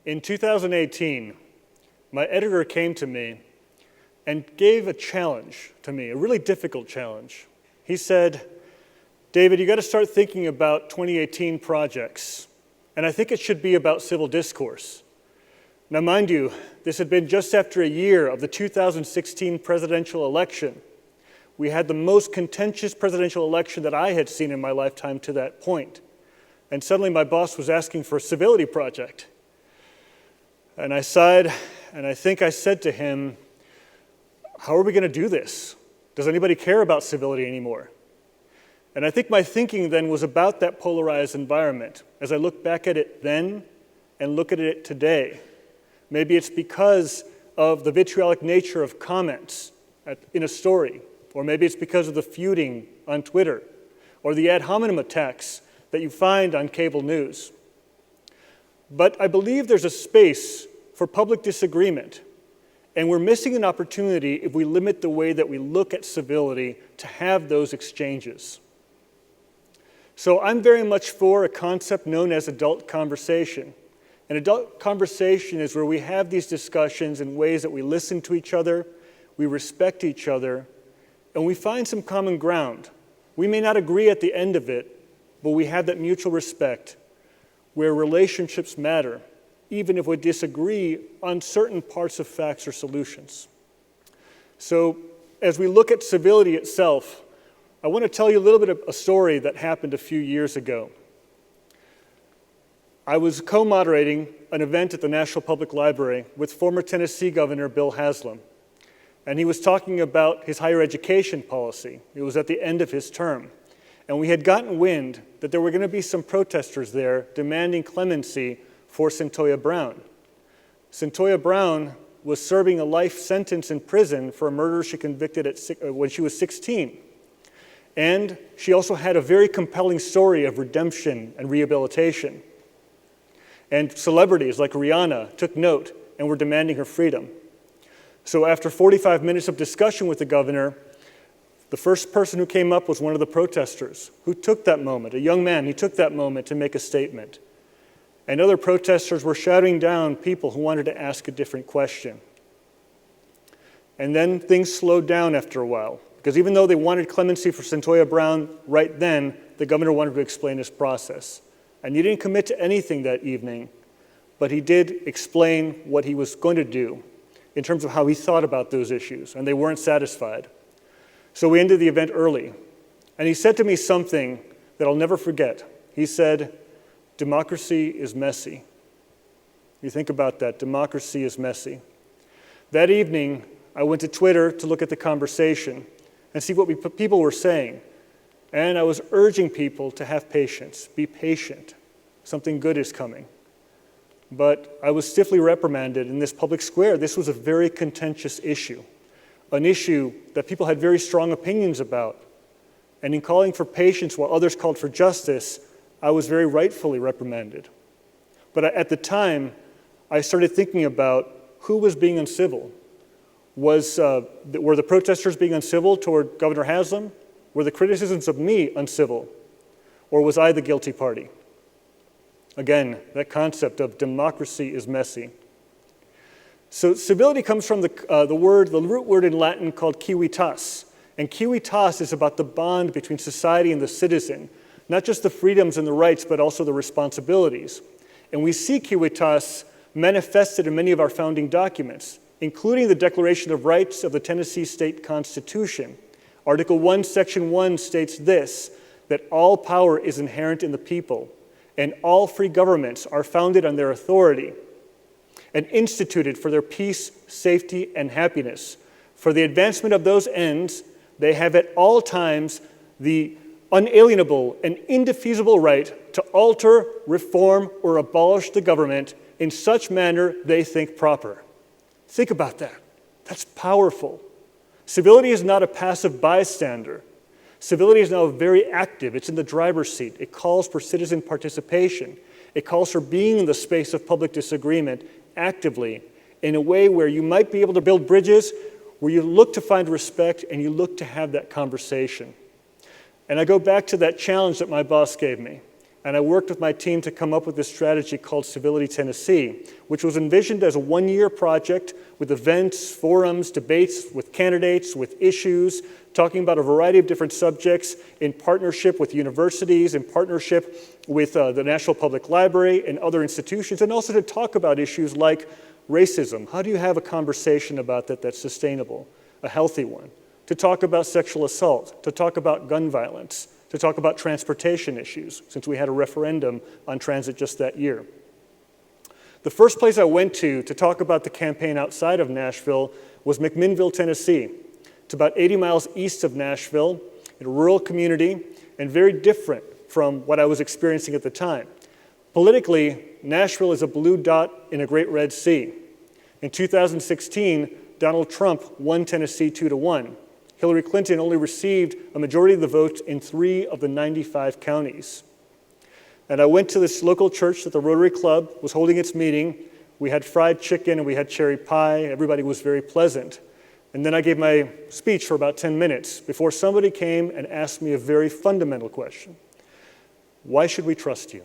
In 2018, my editor came to me and gave a challenge to me, a really difficult challenge. He said, "David, you got to start thinking about 2018 projects, and I think it should be about civil discourse." Now, mind you, this had been just after a year of the 2016 presidential election. We had the most contentious presidential election that I had seen in my lifetime to that point. And suddenly my boss was asking for a civility project. And I sighed, and I think I said to him, "How are we going to do this? Does anybody care about civility anymore?" And I think my thinking then was about that polarized environment as I look back at it then and look at it today. Maybe it's because of the vitriolic nature of comments in a story, or maybe it's because of the feuding on Twitter, or the ad hominem attacks that you find on cable news. But I believe there's a space for public disagreement, and we're missing an opportunity if we limit the way that we look at civility to have those exchanges. So I'm very much for a concept known as adult conversation. An adult conversation is where we have these discussions in ways that we listen to each other, we respect each other, and we find some common ground. We may not agree at the end of it, but we have that mutual respect where relationships matter, even if we disagree on certain parts of facts or solutions. So as we look at civility itself, I want to tell you a little bit of a story that happened a few years ago. I was co-moderating an event at the National Public Library with former Tennessee Governor Bill Haslam, and he was talking about his higher education policy. It was at the end of his term. And we had gotten wind that there were going to be some protesters there demanding clemency for Cyntoia Brown. Cyntoia Brown was serving a life sentence in prison for a murder she convicted when she was 16. And she also had a very compelling story of redemption and rehabilitation. And celebrities like Rihanna took note and were demanding her freedom. So after 45 minutes of discussion with the governor, the first person who came up was one of the protesters who took that moment, a young man. He took that moment to make a statement. And other protesters were shouting down people who wanted to ask a different question. And then things slowed down after a while, because even though they wanted clemency for Cyntoia Brown right then, the governor wanted to explain his process. And he didn't commit to anything that evening, but he did explain what he was going to do in terms of how he thought about those issues, and they weren't satisfied. So we ended the event early, and he said to me something that I'll never forget. He said, "Democracy is messy." You think about that, democracy is messy. That evening, I went to Twitter to look at the conversation and see what people were saying. And I was urging people to have patience, be patient. Something good is coming. But I was stiffly reprimanded in this public square. This was a very contentious issue, an issue that people had very strong opinions about. And in calling for patience while others called for justice, I was very rightfully reprimanded. But at the time, I started thinking about who was being uncivil. Were the protesters being uncivil toward Governor Haslam? Were the criticisms of me uncivil? Or was I the guilty party? Again, that concept of democracy is messy. So civility comes from the root word in Latin called civitas. And civitas is about the bond between society and the citizen, not just the freedoms and the rights, but also the responsibilities. And we see civitas manifested in many of our founding documents, including the Declaration of Rights of the Tennessee State Constitution. Article 1, Section 1 states this, that all power is inherent in the people, and all free governments are founded on their authority and instituted for their peace, safety, and happiness. For the advancement of those ends, they have at all times the unalienable and indefeasible right to alter, reform, or abolish the government in such manner they think proper. Think about that. That's powerful. Civility is not a passive bystander. Civility is now very active. It's in the driver's seat. It calls for citizen participation. It calls for being in the space of public disagreement actively in a way where you might be able to build bridges, where you look to find respect and you look to have that conversation. And I go back to that challenge that my boss gave me. And I worked with my team to come up with this strategy called Civility, Tennessee, which was envisioned as a one-year project with events, forums, debates with candidates, with issues, talking about a variety of different subjects in partnership with universities, in partnership with the National Public Library and other institutions, and also to talk about issues like racism. How do you have a conversation about that that's sustainable, a healthy one? To talk about sexual assault, to talk about gun violence, to talk about transportation issues, since we had a referendum on transit just that year. The first place I went to talk about the campaign outside of Nashville was McMinnville, Tennessee. It's about 80 miles east of Nashville, in a rural community, and very different from what I was experiencing at the time. Politically, Nashville is a blue dot in a great red sea. In 2016, Donald Trump won Tennessee 2-1. Hillary Clinton only received a majority of the votes in 3 of the 95 counties. And I went to this local church that the Rotary Club was holding its meeting. We had fried chicken and we had cherry pie. Everybody was very pleasant. And then I gave my speech for about 10 minutes before somebody came and asked me a very fundamental question. Why should we trust you?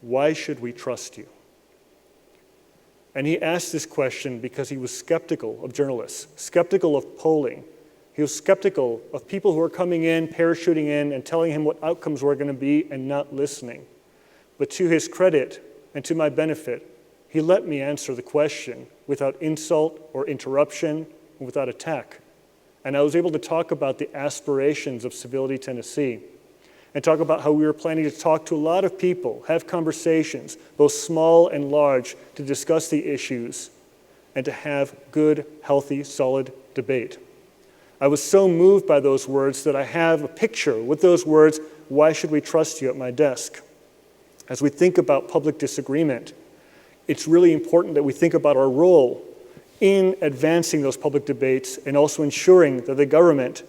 Why should we trust you? And he asked this question because he was skeptical of journalists, skeptical of polling. He was skeptical of people who were coming in, parachuting in, and telling him what outcomes were going to be and not listening. But to his credit and to my benefit, he let me answer the question without insult or interruption, and without attack. And I was able to talk about the aspirations of Civility, Tennessee, and talk about how we were planning to talk to a lot of people, have conversations, both small and large, to discuss the issues and to have good, healthy, solid debate. I was so moved by those words that I have a picture with those words, "Why should we trust you?" at my desk. As we think about public disagreement, it's really important that we think about our role in advancing those public debates and also ensuring that the government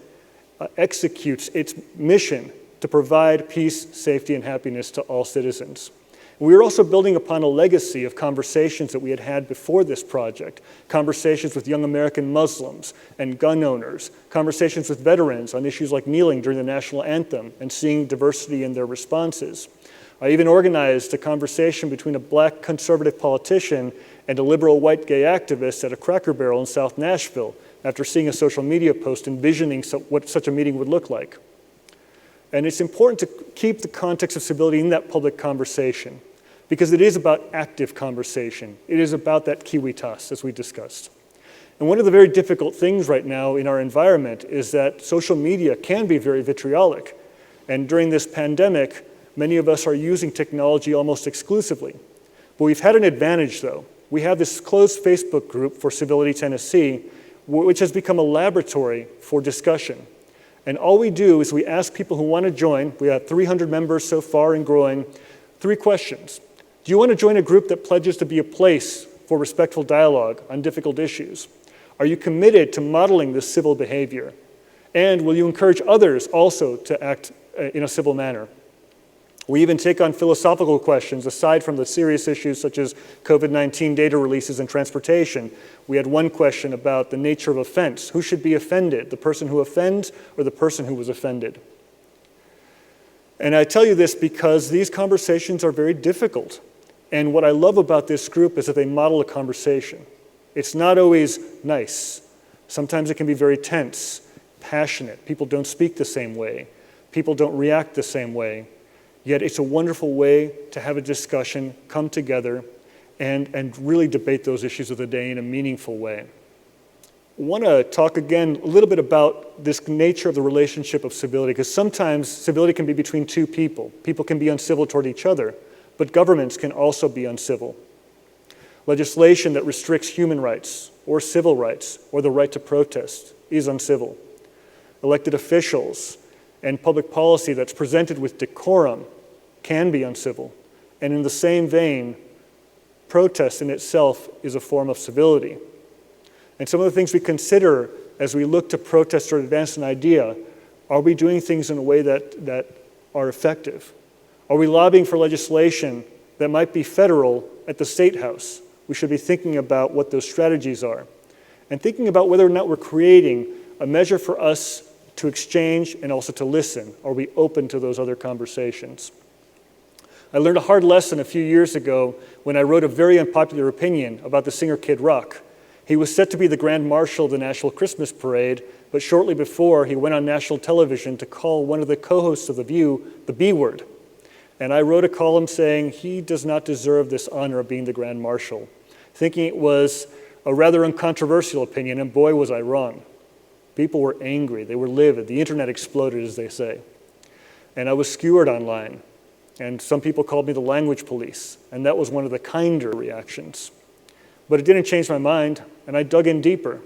executes its mission to provide peace, safety, and happiness to all citizens. We were also building upon a legacy of conversations that we had had before this project, conversations with young American Muslims and gun owners, conversations with veterans on issues like kneeling during the national anthem and seeing diversity in their responses. I even organized a conversation between a black conservative politician and a liberal white gay activist at a Cracker Barrel in South Nashville after seeing a social media post envisioning what such a meeting would look like. And it's important to keep the context of civility in that public conversation because it is about active conversation. It is about that kiwitas, as we discussed. And one of the very difficult things right now in our environment is that social media can be very vitriolic. And during this pandemic, many of us are using technology almost exclusively. But we've had an advantage, though. We have this closed Facebook group for Civility, Tennessee, which has become a laboratory for discussion. And all we do is we ask people who want to join, we have 300 members so far and growing, 3 questions. Do you want to join a group that pledges to be a place for respectful dialogue on difficult issues? Are you committed to modeling this civil behavior? And will you encourage others also to act in a civil manner? We even take on philosophical questions aside from the serious issues such as COVID-19 data releases and transportation. We had one question about the nature of offense. Who should be offended, the person who offends or the person who was offended? And I tell you this because these conversations are very difficult. And what I love about this group is that they model a conversation. It's not always nice. Sometimes it can be very tense, passionate. People don't speak the same way. People don't react the same way. Yet it's a wonderful way to have a discussion, come together, and really debate those issues of the day in a meaningful way. I want to talk again a little bit about this nature of the relationship of civility, because sometimes civility can be between 2 people. People can be uncivil toward each other, but governments can also be uncivil. Legislation that restricts human rights or civil rights or the right to protest is uncivil. Elected officials and public policy that's presented with decorum can be uncivil. And in the same vein, protest in itself is a form of civility. And some of the things we consider as we look to protest or advance an idea, are we doing things in a way that are effective? Are we lobbying for legislation that might be federal at the state house? We should be thinking about what those strategies are and thinking about whether or not we're creating a measure for us to exchange and also to listen. Are we open to those other conversations? I learned a hard lesson a few years ago when I wrote a very unpopular opinion about the singer Kid Rock. He was set to be the Grand Marshal of the National Christmas Parade, but shortly before, he went on national television to call one of the co-hosts of The View the B word. And I wrote a column saying he does not deserve this honor of being the Grand Marshal, thinking it was a rather uncontroversial opinion, and boy, was I wrong. People were angry, they were livid, the internet exploded, as they say. And I was skewered online, and some people called me the language police, and that was one of the kinder reactions. But it didn't change my mind, and I dug in deeper.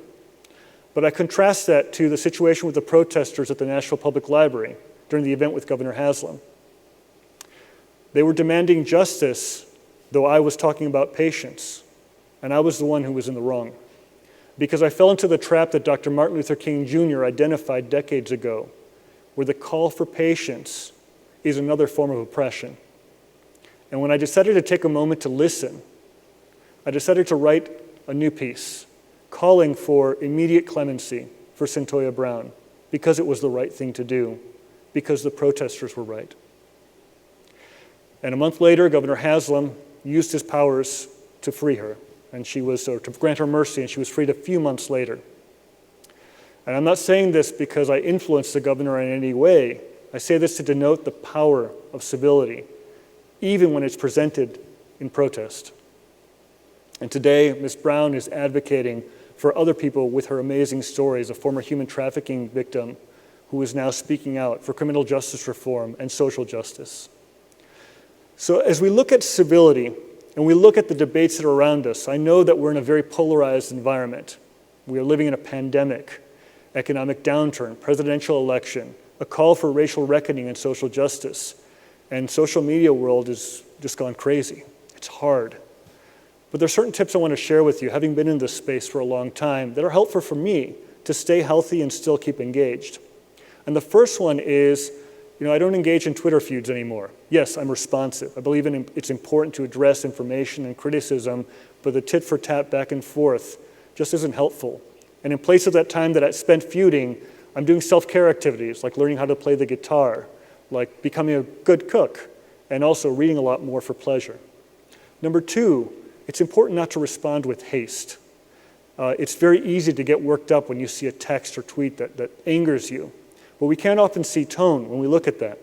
But I contrast that to the situation with the protesters at the Nashville Public Library during the event with Governor Haslam. They were demanding justice, though I was talking about patience, and I was the one who was in the wrong, because I fell into the trap that Dr. Martin Luther King Jr. identified decades ago, where the call for patience is another form of oppression. And when I decided to take a moment to listen, I decided to write a new piece calling for immediate clemency for Cyntoia Brown, because it was the right thing to do, because the protesters were right. And a month later, Governor Haslam used his powers to free her, or to grant her mercy, and she was freed a few months later. And I'm not saying this because I influenced the governor in any way. I say this to denote the power of civility, even when it's presented in protest. And today, Ms. Brown is advocating for other people with her amazing stories, a former human trafficking victim who is now speaking out for criminal justice reform and social justice. So as we look at civility, and we look at the debates that are around us, I know that we're in a very polarized environment. We are living in a pandemic, economic downturn, presidential election, a call for racial reckoning and social justice. And social media world has just gone crazy. It's hard. But there are certain tips I want to share with you, having been in this space for a long time, that are helpful for me to stay healthy and still keep engaged. And the first one is, I don't engage in Twitter feuds anymore. Yes, I'm responsive. I believe it's important to address information and criticism, but the tit for tat back and forth just isn't helpful. And in place of that time that I spent feuding, I'm doing self-care activities, like learning how to play the guitar, like becoming a good cook, and also reading a lot more for pleasure. Number two, it's important not to respond with haste. It's very easy to get worked up when you see a text or tweet that angers you. But we can't often see tone when we look at that.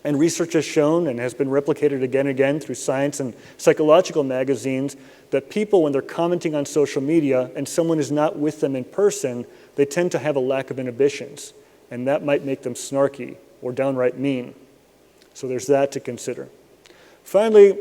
And research has shown, and has been replicated again and again through science and psychological magazines, that people, when they're commenting on social media and someone is not with them in person, they tend to have a lack of inhibitions. And that might make them snarky or downright mean. So there's that to consider. Finally,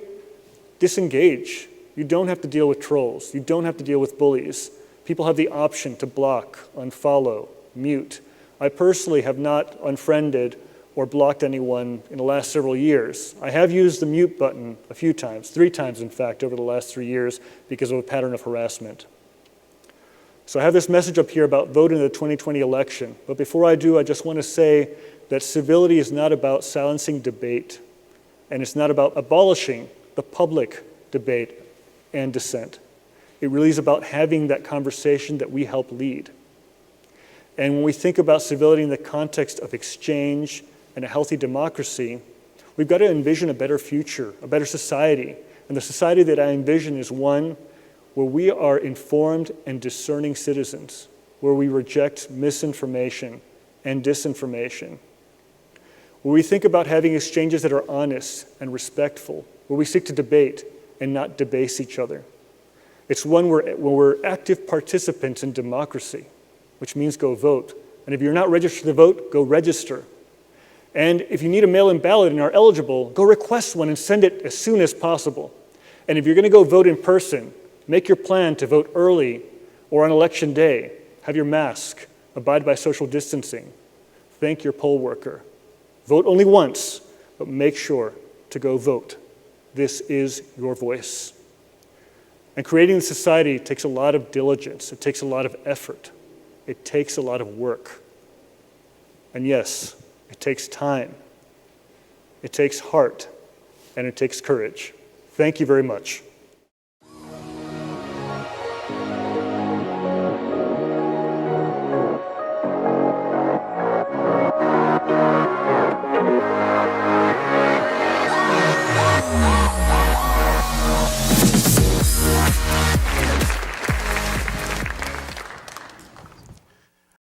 disengage. You don't have to deal with trolls. You don't have to deal with bullies. People have the option to block, unfollow, mute. I personally have not unfriended or blocked anyone in the last several years. I have used the mute button a few times, 3 times in fact, over the last 3 years because of a pattern of harassment. So I have this message up here about voting in the 2020 election. But before I do, I just want to say that civility is not about silencing debate, and it's not about abolishing the public debate and dissent. It really is about having that conversation that we help lead. And when we think about civility in the context of exchange and a healthy democracy, we've got to envision a better future, a better society. And the society that I envision is one where we are informed and discerning citizens, where we reject misinformation and disinformation, where we think about having exchanges that are honest and respectful, where we seek to debate and not debase each other. It's one where we're active participants in democracy, which means go vote. And if you're not registered to vote, go register. And if you need a mail-in ballot and are eligible, go request one and send it as soon as possible. And if you're going to go vote in person, make your plan to vote early or on election day. Have your mask, abide by social distancing. Thank your poll worker. Vote only once, but make sure to go vote. This is your voice. And creating the society takes a lot of diligence. It takes a lot of effort. It takes a lot of work. And yes, it takes time. It takes heart. And it takes courage. Thank you very much.